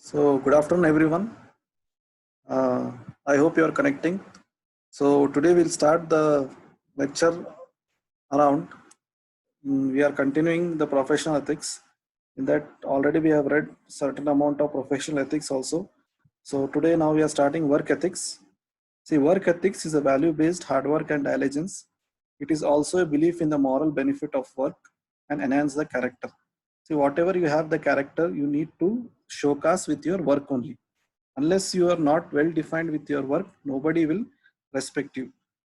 So, good afternoon, everyone. Uh, I hope you are connecting. So, today we'll start the lecture around. We are continuing the professional ethics. In that, already we have read certain amount of professional ethics also. So, today now we are starting work ethics. See, work ethics is a value-based hard work and diligence. It is also a belief in the moral benefit of work and enhance the character. See, whatever you have the character, you need to showcase with your work only. Unless you are not well defined with your work, nobody will respect you.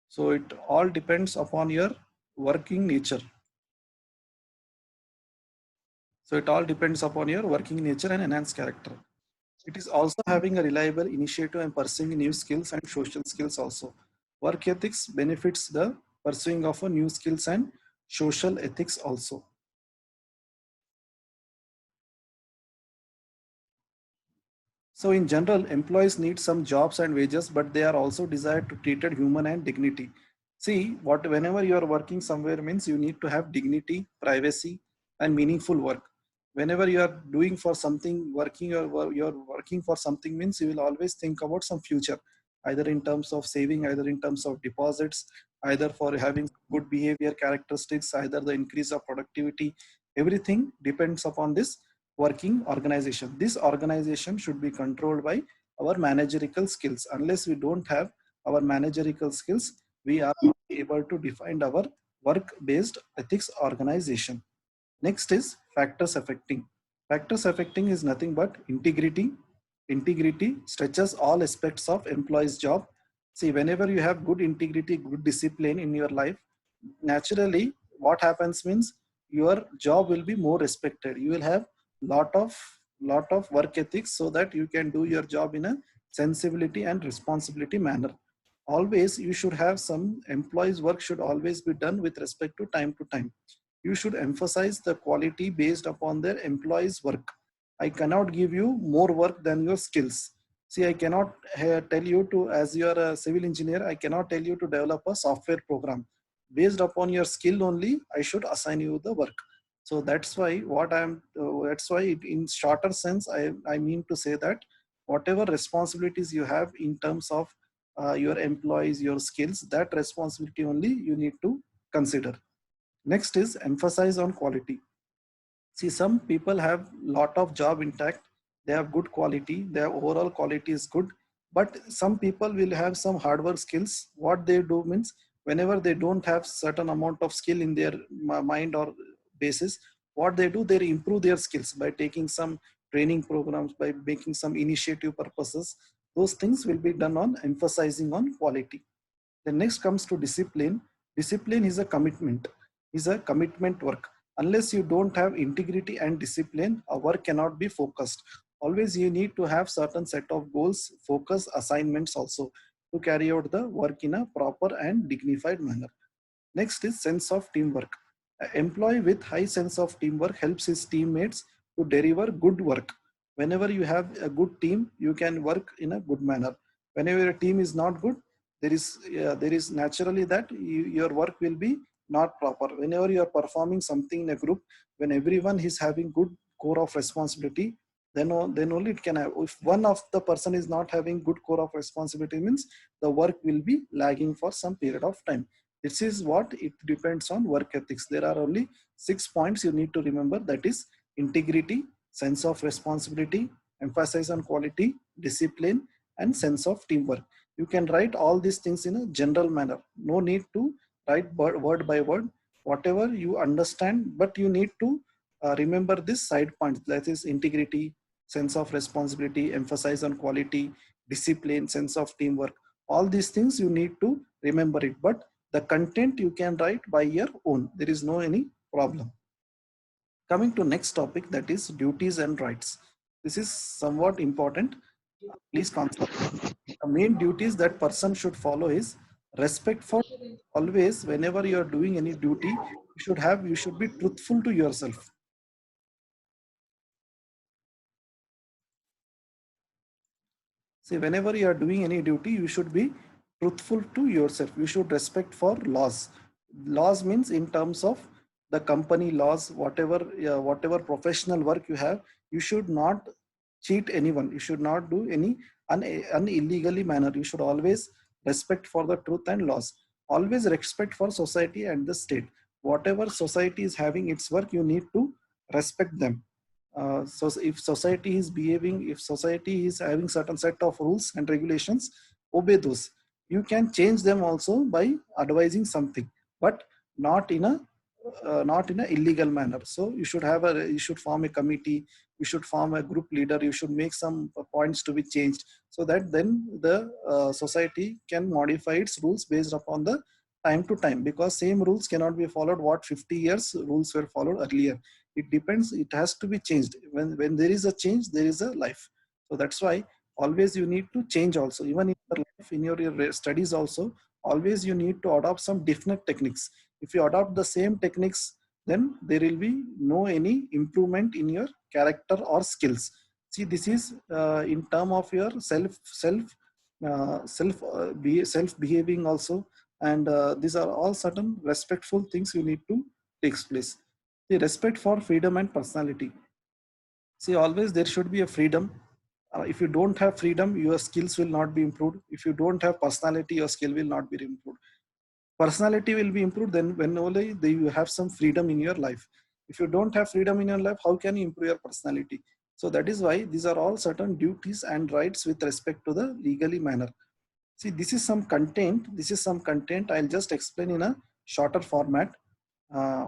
So it all depends upon your working nature. So it all depends upon your working nature and enhanced character. It is also having a reliable initiative and pursuing new skills and social skills also. Work ethics benefits the pursuing of a new skills and social ethics also. So in general, employees need some jobs and wages, but they are also desired to treated human and dignity. See, whenever you are working somewhere means you need to have dignity, privacy, and meaningful work. Whenever you are doing for something, you're working for something means you will always think about some future, either in terms of saving, either in terms of deposits, either for having good behavior characteristics, either the increase of productivity. Everything depends upon this working organization. This organization should be controlled by our managerial skills. Unless we don't have our managerial skills, we are not able to define our work-based ethics organization. Next is factors affecting. Factors affecting is nothing but integrity. Integrity stretches all aspects of employee's job. See, whenever you have good integrity, good discipline in your life, naturally what happens means your job will be more respected. You will have lot of work ethics so that you can do your job in a sensibility and responsibility manner. Always you should have some employees work should always be done with respect to time. You should emphasize the quality based upon their employees work. I cannot give you more work than your skills. See, I cannot tell you to, as you are a civil engineer, I cannot tell you to develop a software program. Based upon your skill only, I should assign you the work. So that's why that's why in shorter sense, I mean to say that whatever responsibilities you have in terms of your employees, your skills, that responsibility only you need to consider. Next is emphasize on quality. See, some people have lot of job intact. They have good quality. Their overall quality is good. But some people will have some hardware skills. What they do means whenever they don't have certain amount of skill in their mind or basis, what they do, they improve their skills by taking some training programs, by making some initiative purposes. Those things will be done on emphasizing on quality. The next comes to discipline. Discipline is a commitment, work. Unless you don't have integrity and discipline, a work cannot be focused. Always you need to have certain set of goals, focus, assignments also to carry out the work in a proper and dignified manner. Next is sense of teamwork. An employee with high sense of teamwork helps his teammates to deliver good work. Whenever you have a good team, you can work in a good manner. Whenever your team is not good, there is naturally that your work will be not proper. Whenever you are performing something in a group, when everyone is having good core of responsibility, then only it can have. If one of the person is not having good core of responsibility, means the work will be lagging for some period of time. This is what it depends on work ethics. There are only 6 points you need to remember. That is integrity, sense of responsibility, emphasis on quality, discipline, and sense of teamwork. You can write all these things in a general manner. No need to write word by word. Whatever you understand, but you need to remember this side points. That is integrity, sense of responsibility, emphasis on quality, discipline, sense of teamwork. All these things you need to remember it. But the content you can write by your own. There is no any problem. Coming to next topic, that is duties and rights. This is somewhat important. Please concentrate. The main duties that person should follow is respect for always. Whenever you are doing any duty, you should be truthful to yourself. See, whenever you are doing any duty, you should be truthful to yourself. You should respect for laws. Laws means in terms of the company laws, whatever professional work you have, you should not cheat anyone. You should not do any illegally manner. You should always respect for the truth and laws. Always respect for society and the state. Whatever society is having its work, you need to respect them. So if society is behaving, if society is having certain set of rules and regulations, obey those. You can change them also by advising something, but not in a not in a illegal manner. So you should form a committee, you should form a group leader, you should make some points to be changed, so that then the society can modify its rules based upon the time to time, because same rules cannot be followed what 50 years rules were followed earlier. It depends, it has to be changed. When there is a change, there is a life. So that's why always you need to change also, even in your life, in your studies also, always you need to adopt some different techniques. If you adopt the same techniques, then there will be no any improvement in your character or skills. See, this is in term of your self behaving also, and these are all certain respectful things you need to takes place. The respect for freedom and personality. See, always there should be a freedom. If you don't have freedom, your skills will not be improved. If you don't have personality, your skill will not be improved. Personality will be improved then when only you have some freedom in your life. If you don't have freedom in your life, how can you improve your personality? So that is why these are all certain duties and rights with respect to the legally manner. See, this is some content. This is some content. I'll just explain in a shorter format. Uh,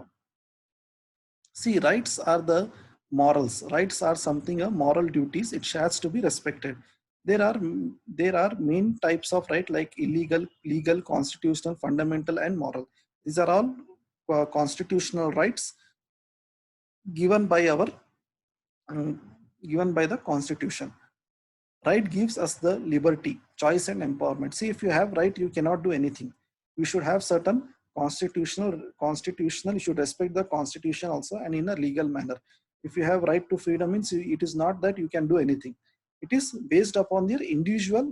See, rights are the morals. Rights are something a moral duties. It has to be respected. There are there are main types of right like illegal, legal, constitutional, fundamental, and moral. These are all constitutional rights given by our um, given by the Constitution. Right gives us the liberty, choice, and empowerment. See, if you have right, you cannot do anything. You should have certain constitutional, you should respect the constitution also, and in a legal manner. If you have right to freedom means it is not that you can do anything. It is based upon your individual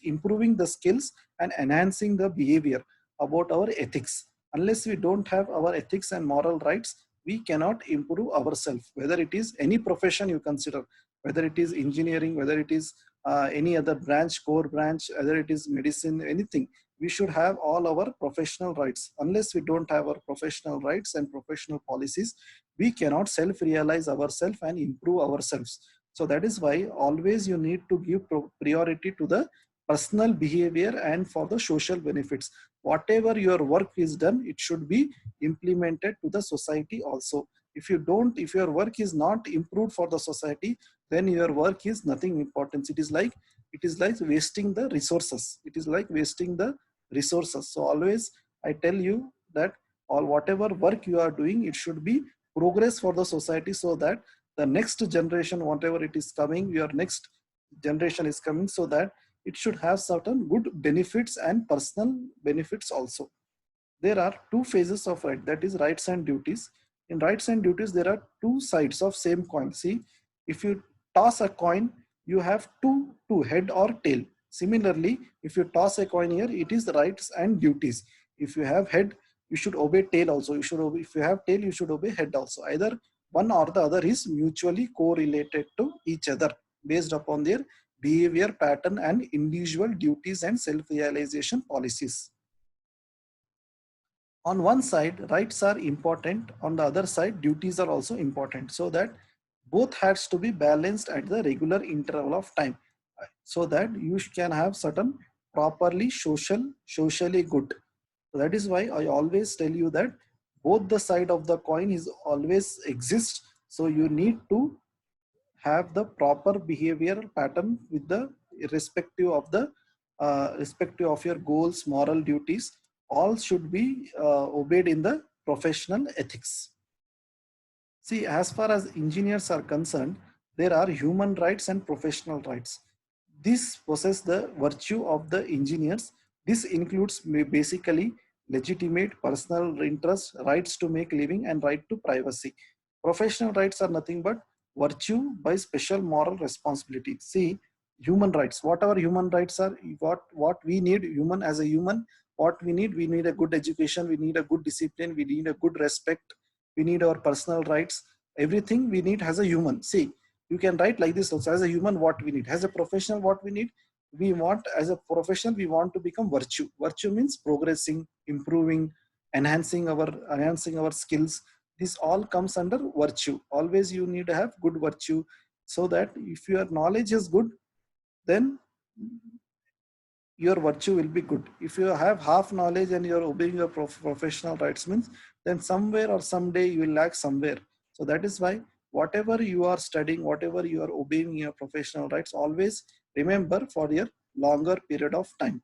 improving the skills and enhancing the behavior about our ethics. Unless we don't have our ethics and moral rights, we cannot improve ourselves. Whether it is any profession you consider, whether it is engineering, whether it is any other branch, core branch, whether it is medicine, anything, we should have all our professional rights. Unless we don't have our professional rights and professional policies, we cannot self-realize ourselves and improve ourselves. So that is why always you need to give priority to the personal behavior and for the social benefits. Whatever your work is done, it should be implemented to the society also. If you don't, if your work is not improved for the society, then your work is nothing important. It is like wasting the resources. It is like wasting the resources. So always I tell you that all whatever work you are doing, it should be progress for the society, so that the next generation, whatever it is coming, your next generation is coming, so that it should have certain good benefits and personal benefits also. There are two phases of right, that is rights and duties. In rights and duties, there are two sides of same coin. See, if you toss a coin, you have two head or tail. Similarly, if you toss a coin here, it is rights and duties. If you have head, you should obey tail also. You should obey, if you have tail, you should obey head also. Either one or the other is mutually correlated to each other based upon their behavior pattern and individual duties and self-realization policies. On one side rights are important, on the other side duties are also important, so that both has to be balanced at the regular interval of time, so that you can have certain properly socially good. So that is why I always tell you that both the side of the coin is always exist. So you need to have the proper behavioral pattern with the respective of your goals, moral duties, all should be obeyed in the professional ethics. See, as far as engineers are concerned, there are human rights and professional rights. This possess the virtue of the engineers. This includes basically legitimate personal interest, rights to make living, and right to privacy. Professional rights are nothing but virtue by special moral responsibility. See, human rights, whatever human rights are, what we need, human as a human, what we need a good education, we need a good discipline, we need a good respect, we need our personal rights. Everything we need as a human. See, You can write like this also: as a human, what we need; as a professional, what we need. We want, as a professional, we want to become virtue. Virtue means progressing, improving, enhancing our skills. This all comes under virtue. Always you need to have good virtue, so that if your knowledge is good, then your virtue will be good. If you have half knowledge and you're obeying your professional rights, means then somewhere or someday you will lack somewhere. So that is why whatever you are studying, whatever you are obeying your professional rights, always remember for your longer period of time.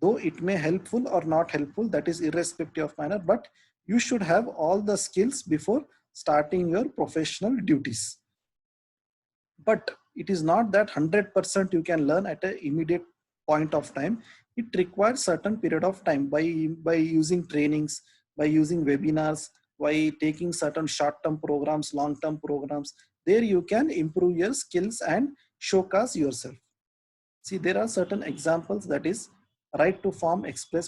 Though it may helpful or not helpful, that is irrespective of manner, but you should have all the skills before starting your professional duties. But it is not that 100% you can learn at an immediate point of time. It requires certain period of time, by using trainings, by using webinars, by taking certain short-term programs, long-term programs. There you can improve your skills and showcase yourself. See, there are certain examples, that is right to form express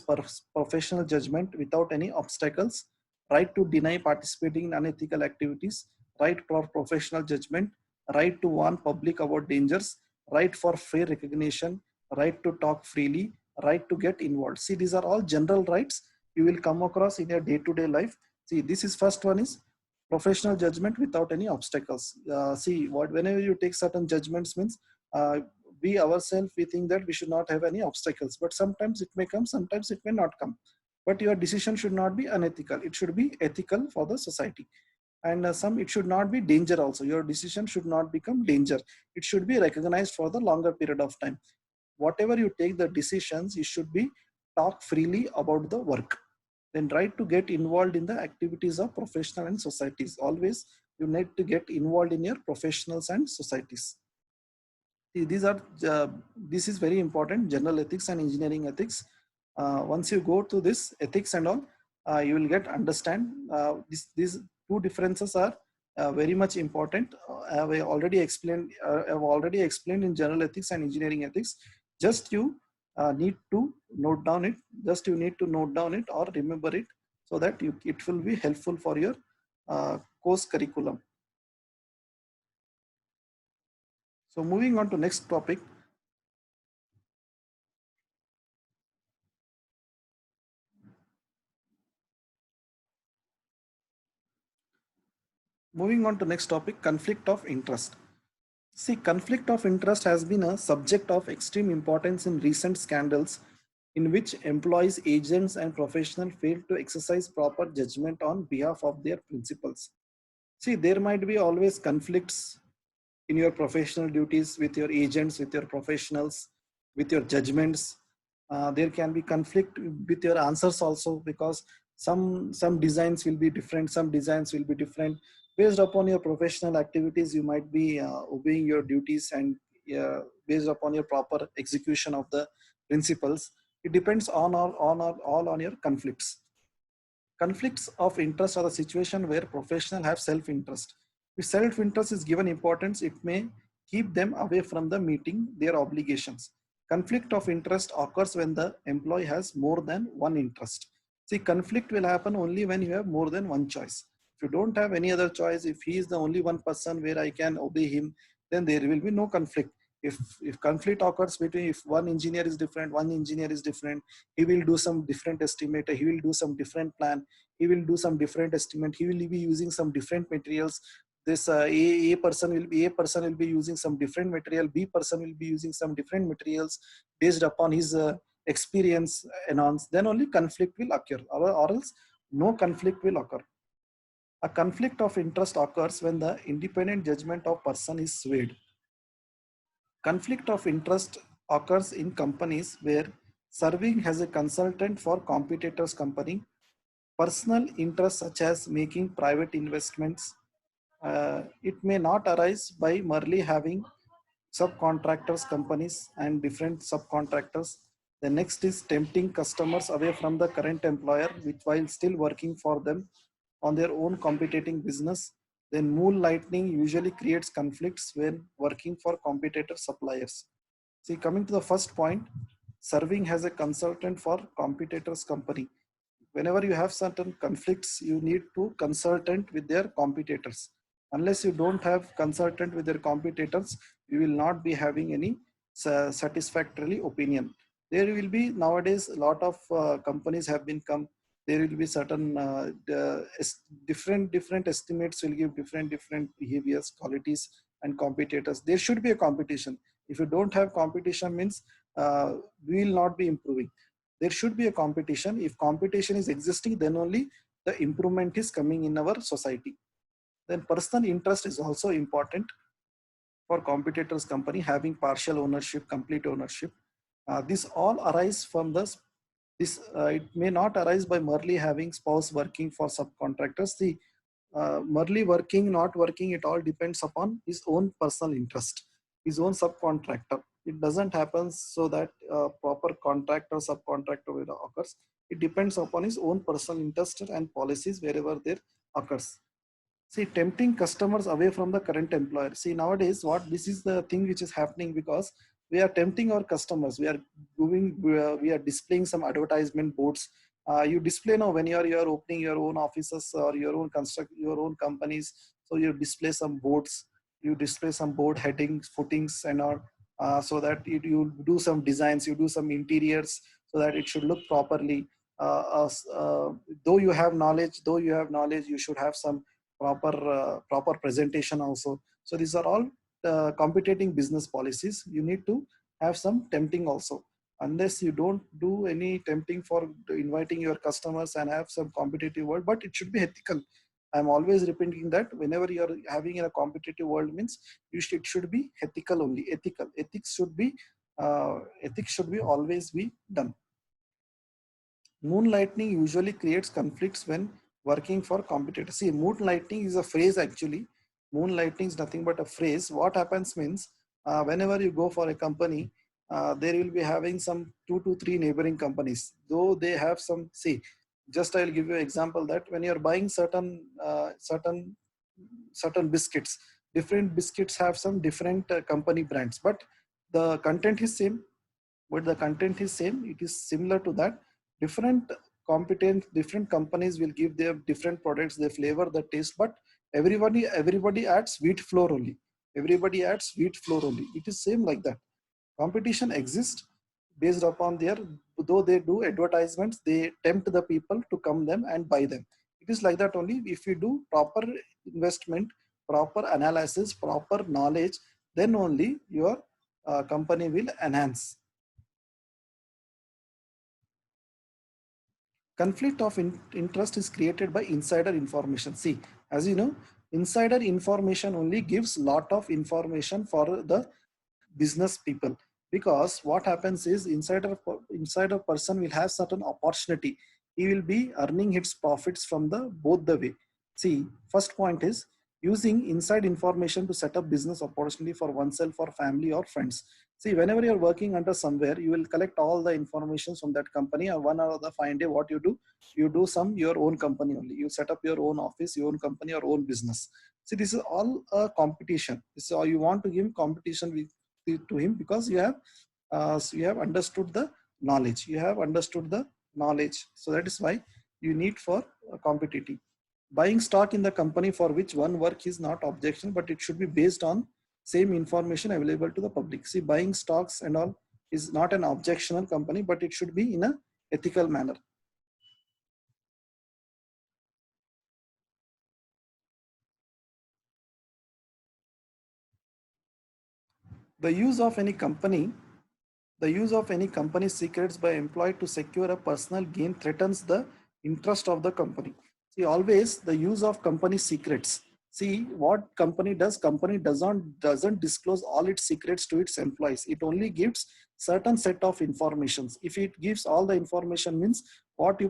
professional judgment without any obstacles, right to deny participating in unethical activities, right for professional judgment, right to warn public about dangers, right for fair recognition, right to talk freely, right to get involved. See, these are all general rights you will come across in your day-to-day life. See, this is first one is professional judgment without any obstacles. See, whenever you take certain judgments, means uh, we ourselves, we think that we should not have any obstacles, but sometimes it may come, sometimes it may not come. But your decision should not be unethical, it should be ethical for the society. And some, it should not be danger also. Your decision should not become danger, it should be recognized for the longer period of time. Whatever you take the decisions, you should be talk freely about the work. Then try to get involved in the activities of professional and societies. Always you need to get involved in your professionals and societies. These are this is very important, general ethics and engineering ethics. Once you go to this ethics and all, you will get understand these two differences are very much important. I've already explained in general ethics and engineering ethics. Just you need to note down it, just you need to note down it or remember it, so that it will be helpful for your course curriculum. So moving on to next topic. Moving on to next topic, conflict of interest. See, conflict of interest has been a subject of extreme importance in recent scandals in which employees, agents, and professionals fail to exercise proper judgment on behalf of their principals. See, there might be always conflicts in your professional duties with your agents, with your professionals, with your judgments. There can be conflict with your answers also, because some designs will be different, some designs will be different. Based upon your professional activities, you might be obeying your duties, and based upon your proper execution of the principles, it depends all on your conflicts. Conflicts of interest are the situation where professionals have self-interest. If self-interest is given importance, it may keep them away from the meeting their obligations. Conflict of interest occurs when the employee has more than one interest. See, conflict will happen only when you have more than one choice. If you don't have any other choice, if he is the only one person where I can obey him, then there will be no conflict. If conflict occurs between, if one engineer is different, one engineer is different, he will do some different estimate, he will do some different plan, he will do some different estimate, he will be using some different materials. This a person will be using some different material, B person will be using some different materials based upon his experience enhanced, then only conflict will occur, or else no conflict will occur. A conflict of interest occurs when the independent judgment of person is swayed. Conflict of interest occurs in companies where serving as a consultant for competitors' company, personal interests such as making private investments. It may not arise by merely having subcontractors companies and different subcontractors. The next is tempting customers away from the current employer while still working for them on their own competing business. Then moonlighting usually creates conflicts when working for competitor suppliers. See, coming to the first point, serving as a consultant for competitors company. Whenever you have certain conflicts, you need to consultant with their competitors. Unless you don't have consultant with your competitors, you will not be having any satisfactory opinion. There will be nowadays a lot of companies have been come. There will be certain different estimates will give different behaviors, qualities, and competitors. There should be a competition. If you don't have competition, means we will not be improving. There should be a competition. If competition is existing, then only the improvement is coming in our society. Then personal interest is also important for competitors company having partial ownership, complete ownership. This all arise from this. It may not arise by merely having spouse working for subcontractors. The merely working, not working, it all depends upon his own personal interest, his own subcontractor. It doesn't happen so that proper contract or subcontractor will occurs. It depends upon his own personal interest and policies wherever there occurs. See, tempting customers away from the current employer. See, nowadays, what this is the thing which is happening, because we are tempting our customers. We are displaying some advertisement boards. You display now when you are opening your own offices or your own construct your own companies. So you display some boards. You display some board headings, footings, and all, so that you do some designs, you do some interiors, so that it should look properly. Though you have knowledge, you should have some proper presentation also. So these are all competing business policies. You need to have some tempting also. Unless you don't do any tempting for inviting your customers and have some competitive world, but it should be ethical. I'm always repeating that whenever you're having in a competitive world, means it should be ethical only. Ethics should be always be done. Moonlighting usually creates conflicts when working for competitors. See, moonlighting is a phrase actually. Moonlighting is nothing but a phrase. What happens means, whenever you go for a company, there will be having some 2 to 3 neighboring companies. Though they have some, see, just I'll give you an example that when you're buying certain biscuits, different biscuits have some different company brands, but the content is same. It is similar to that. Different different companies will give their different products, their flavor, the taste, but everybody adds wheat flour only. It is same like that. Competition exists based upon their, though they do advertisements, they tempt the people to come them and buy them. It is like that only. If you do proper investment, proper analysis, proper knowledge, then only your company will enhance. Conflict of interest is created by insider information. See, as you know, insider information only gives lot of information for the business people, because what happens is insider person will have certain opportunity. He will be earning his profits from the both the way. See, first point is using inside information to set up business opportunity for oneself or family or friends. See, whenever you're working under somewhere, you will collect all the information from that company, or one or the fine day what you do some your own company only. You set up your own office, your own company, your own business. See, this is all a competition. So you want to give competition to him, because you have understood the knowledge. So that is why you need for competitive. Buying stock in the company for which one work is not objection, but it should be based on same information available to the public. See, buying stocks and all is not an objectional company, but it should be in a ethical manner. The use of any company The use of any company's secrets by employee to secure a personal gain threatens the interest of the company. See, always the use of company secrets. See, what company does, company doesn't disclose all its secrets to its employees. It only gives certain set of informations. If it gives all the information, means what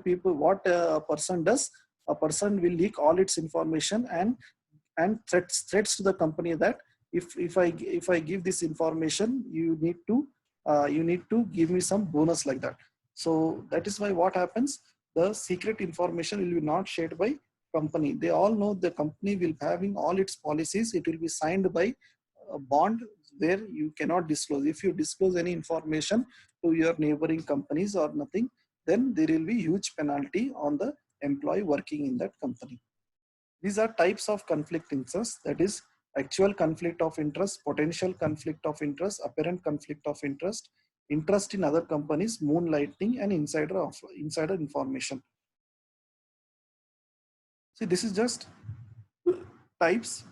a person does, a person will leak all its information and threats to the company that if I give this information, you need to give me some bonus like that. So that is why what happens, the secret information will be not shared by company. They all know the company will having all its policies. It will be signed by a bond where you cannot disclose. If you disclose any information to your neighboring companies or nothing, then there will be huge penalty on the employee working in that company. These are types of conflict interest, that is actual conflict of interest, potential conflict of interest, apparent conflict of interest, interest in other companies, moonlighting, and insider information. See, this is just types.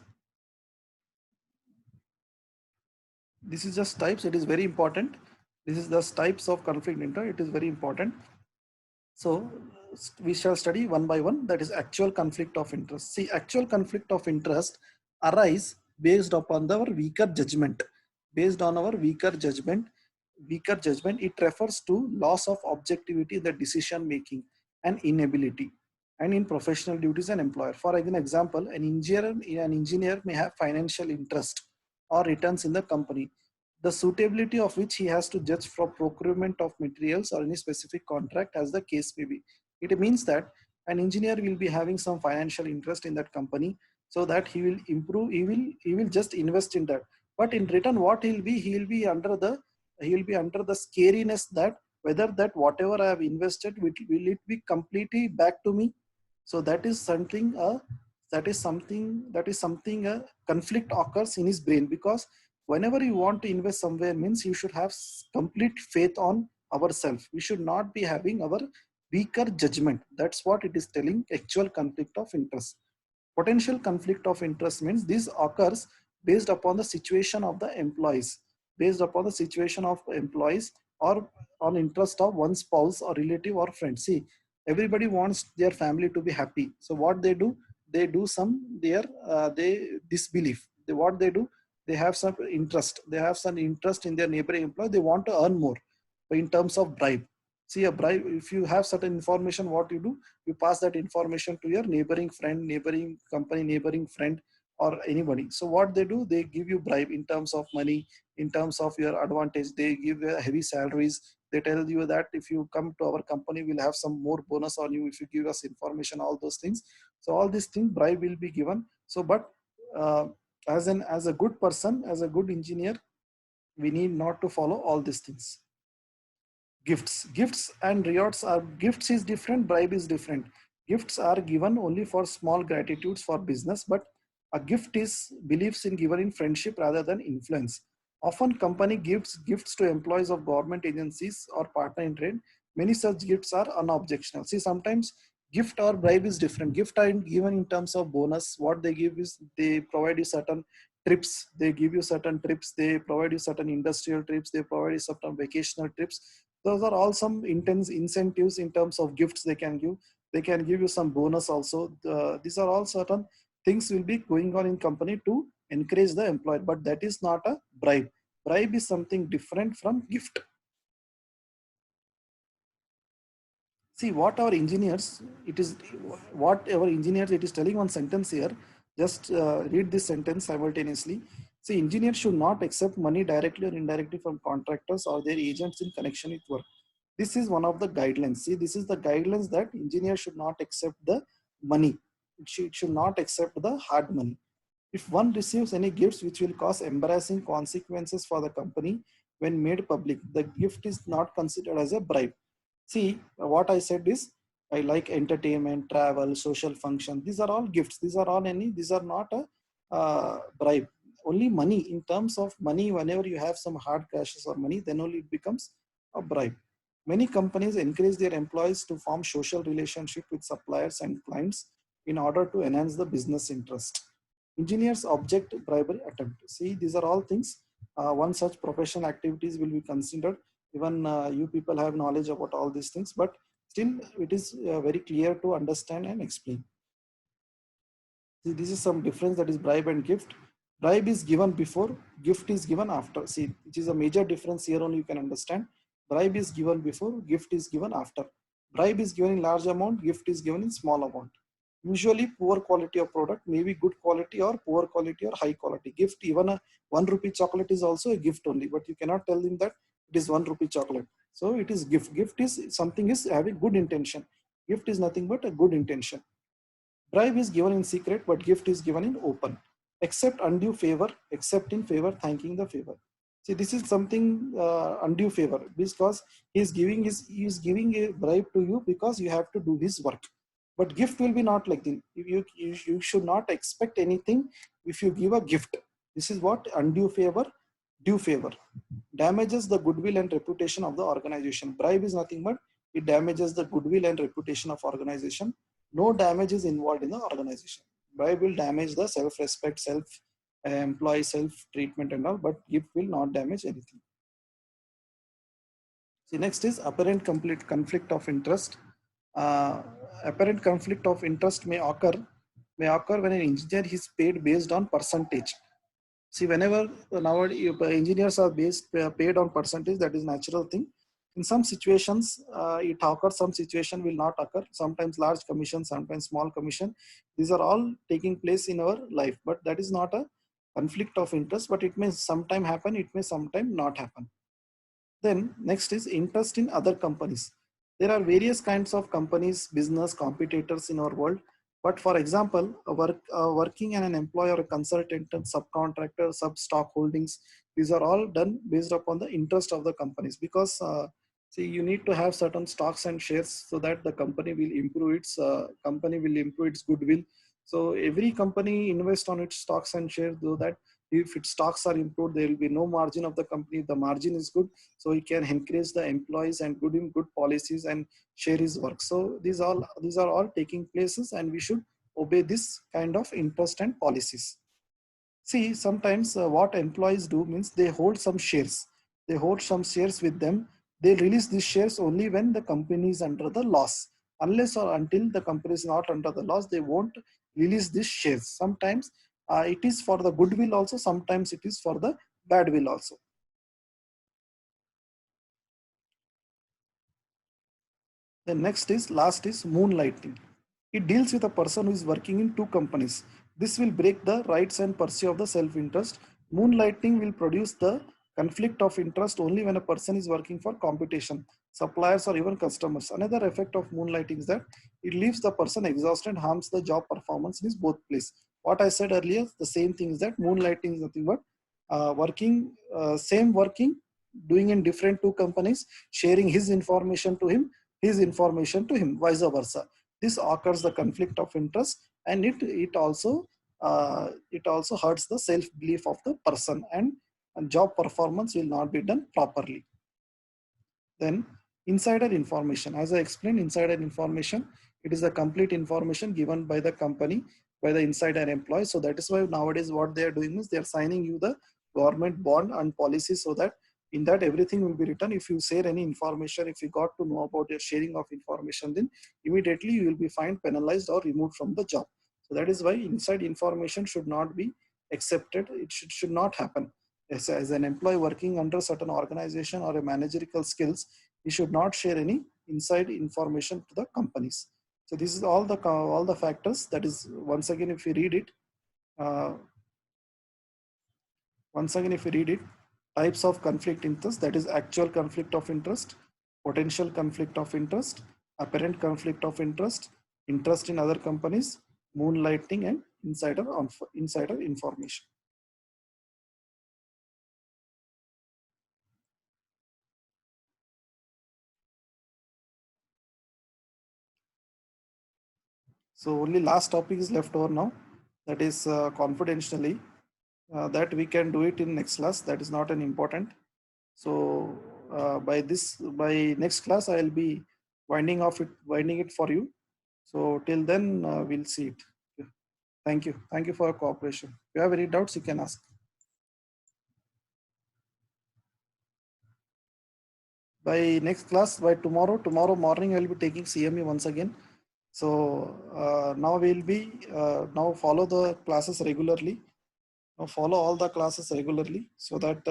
This is just types. It is very important. This is the types of conflict interest. It is very important. So we shall study one by one. That is actual conflict of interest. See, actual conflict of interest arise based upon our weaker judgment. Based on our weaker judgment, it refers to loss of objectivity in the decision making and inability, and in professional duties and employer. For an example, an engineer may have financial interest or returns in the company, the suitability of which he has to judge from procurement of materials or any specific contract as the case may be. It means that an engineer will be having some financial interest in that company, so that he will improve, he will just invest in that. But in return, what he will be under the scariness that whether that whatever I have invested, will it be completely back to me. So that is something a conflict occurs in his brain, because whenever you want to invest somewhere means you should have complete faith on ourselves. We should not be having our weaker judgment. That's what it is telling, actual conflict of interest. Potential conflict of interest means this occurs based upon the situation of the employees, based upon the situation of employees, or on interest of one spouse or relative or friend. See, everybody wants their family to be happy. So what they do some their they disbelief. What they do, they have some interest. They have some interest in their neighboring employee. They want to earn more in terms of bribe. See, a bribe, if you have certain information, what you do, you pass that information to your neighboring friend, neighboring company, neighboring friend, or anybody. So what they do, they give you bribe in terms of money, in terms of your advantage. They give you heavy salaries. They tell you that if you come to our company, we'll have some more bonus on you if you give us information, all those things. So all these things, bribe will be given. So, but uh, as a good person, as a good engineer, we need not to follow all these things. Gifts and rewards are, gifts is different, bribe is different. Gifts are given only for small gratitudes for business, but a gift is believes in given in friendship rather than influence. Often company gives gifts to employees of government agencies or partner in trade. Many such gifts are unobjectional. See, sometimes gift or bribe is different. Gift are given in terms of bonus. What they give is they provide you certain trips, they give you certain trips, they provide you certain industrial trips, they provide you certain vacational trips. Those are all some intense incentives in terms of gifts they can give. They can give you some bonus also. These are all certain things will be going on in company to encourage the employer, but that is not a bribe. Bribe is something different from gift. See, what our engineers, it is what our engineers, it is telling one sentence here. Just read this sentence simultaneously. See, engineers should not accept money directly or indirectly from contractors or their agents in connection with work. This is one of the guidelines. See, this is the guidelines that engineers should not accept the money. It should not accept the hard money. If one receives any gifts which will cause embarrassing consequences for the company when made public, the gift is not considered as a bribe. See, what I said is, I like entertainment, travel, social function. These are all gifts. These are not a bribe. Only money, in terms of money, whenever you have some hard cashes or money, then only it becomes a bribe. Many companies encourage their employees to form social relationship with suppliers and clients in order to enhance the business interest. Engineers object bribery attempt. See, these are all things. One such professional activities will be considered. Even you people have knowledge about all these things, but still it is very clear to understand and explain. See, this is some difference, that is bribe and gift. Bribe is given before, gift is given after. See, which is a major difference here only you can understand. Bribe is given before, gift is given after. Bribe is given in large amount, gift is given in small amount. Usually poor quality of product, maybe good quality or poor quality or high quality. Gift, even a 1 rupee chocolate is also a gift only, but you cannot tell them that it is 1 rupee chocolate. So it is gift. Gift is something is having good intention. Gift is nothing but a good intention. Bribe is given in secret, but gift is given in open. Accept undue favor, except in favor, thanking the favor. See, this is something undue favor, because he is giving a bribe to you because you have to do his work. But gift will be not like this. You should not expect anything if you give a gift. This is what undue favor, due favor. Damages the goodwill and reputation of the organization. Bribe is nothing but it damages the goodwill and reputation of organization. No damage is involved in the organization. Bribe will damage the self-respect, employee self-treatment and all, but gift will not damage anything. See, next is apparent complete conflict of interest. Uh, Apparent conflict of interest may occur when an engineer is paid based on percentage. See, whenever nowadays engineers are paid on percentage, that is natural thing. In some situations, it occurs. Some situation will not occur. Sometimes large commission, sometimes small commission. These are all taking place in our life, but that is not a conflict of interest. But it may sometime happen. It may sometime not happen. Then next is interest in other companies. There are various kinds of companies, business, competitors in our world. But for example, working in an employer, a consultant, subcontractor, sub stock holdings, these are all done based upon the interest of the companies because see, you need to have certain stocks and shares so that the company will improve its goodwill. So every company invest on its stocks and shares so that if its stocks are improved, there will be no margin of the company. The margin is good, so he can encourage the employees and good in good policies and share his work. So these are all taking places, and we should obey this kind of interest and policies. See, sometimes what employees do means they hold some shares. They hold some shares with them. They release these shares only when the company is under the loss. Unless or until the company is not under the loss, they won't release these shares. Sometimes it is for the goodwill also. Sometimes it is for the bad will also. The next is last is moonlighting. It deals with a person who is working in two companies. This will break the rights and pursuit of the self-interest. Moonlighting will produce the conflict of interest only when a person is working for competition, suppliers or even customers. Another effect of moonlighting is that it leaves the person exhausted and harms the job performance in his both place. What I said earlier, the same thing is that moonlighting is nothing but same working, doing in different two companies, sharing his information to him, vice versa. This occurs the conflict of interest, and it also hurts the self belief of the person, and job performance will not be done properly. Then insider information, as I explained, insider information, it is the complete information given by the company, by the insider employee. So that is why nowadays what they are doing is they are signing you the government bond and policy, so that in that everything will be written. If you share any information, if you got to know about your sharing of information, then immediately you will be fined, penalized or removed from the job. So that is why inside information should not be accepted. It should not happen. As an employee working under certain organization or a managerial skills, he should not share any inside information to the companies. So this is all the factors. That is, once again, if we read it, uh, types of conflict interest, that is actual conflict of interest, potential conflict of interest, apparent conflict of interest, interest in other companies, moonlighting, and insider information. So only last topic is left over now. That is confidentially. That we can do it in next class. That is not an important. So by next class, I will be winding it for you. So till then, we'll see it. Thank you. Thank you for your cooperation. If you have any doubts, you can ask. By next class, by tomorrow morning, I will be taking CME once again. So now we'll be now follow the classes regularly. Now follow all the classes regularly so that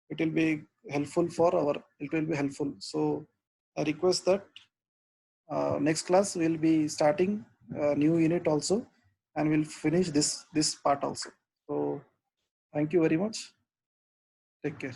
it will be helpful it will be helpful. So I request that next class we'll be starting a new unit also, and we'll finish this part also. So thank you very much. Take care.